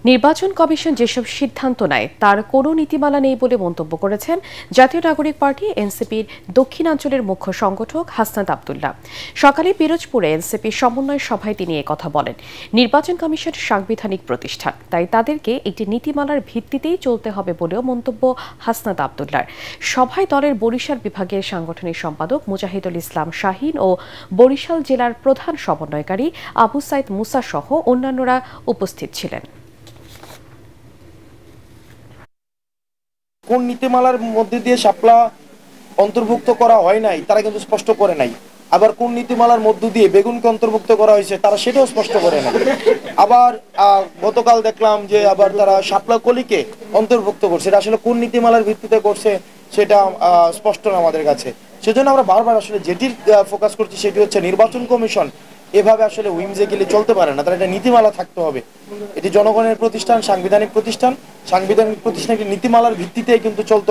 নির্বাচন কমিশন যেসব সিদ্ধান্ত নেয় তার কোনো নীতিমালা নেই বলে মন্তব্য করেছেন জাতীয় নাগরিক পার্টি এনসিপির দক্ষিণাঞ্চলের মুখ্য সংগঠক হাসনাত আব্দুল্লাহ। সকালে পিরোজপুরে এনসিপির সমন্বয় সভায় তিনি কথা বলেন। নির্বাচন কমিশন সাংবিধানিক প্রতিষ্ঠান, তাই তাদেরকে একটি নীতিমালার ভিত্তিতেই চলতে হবে বলেও মন্তব্য হাসনাত আব্দুল্লাহর। সভায় দলের বরিশাল বিভাগের সাংগঠনিক সম্পাদক মুজাহিদুল ইসলাম শাহীন ও বরিশাল জেলার প্রধান সমন্বয়কারী আবু সাইদ মুসা সহ অন্যান্যরা উপস্থিত ছিলেন। কোন নীতিমালার মধ্যে দিয়ে শাপলা অন্তর্ভুক্ত করা হয় নাই তারা কিন্তু স্পষ্ট করে নাই। আবার কোন নীতিমালার মধ্য দিয়ে বেগুনকে অন্তর্ভুক্ত করা হয়েছে তারা সেটাও স্পষ্ট করে নাই। আবার গতকাল দেখলাম যে আবার তারা শাপলা কলিকে অন্তর্ভুক্ত করছে। এটা আসলে কোন নীতিমালার ভিত্তিতে করছে সেটা স্পষ্ট না আমাদের কাছে। সেজন্য আমরা বারবার আসলে যেটির ফোকাস করছি সেটি হচ্ছে নির্বাচন কমিশন এভাবে আসলে উইমজেগিলি চলতে পারে না, তার একটা নীতিমালা থাকতে হবে। এটি জনগণের প্রতিষ্ঠান, সাংবিধানিক প্রতিষ্ঠান, সাংবিধানিক প্রতিষ্ঠান নীতিমালার ভিত্তিতেই কিন্তু চলতে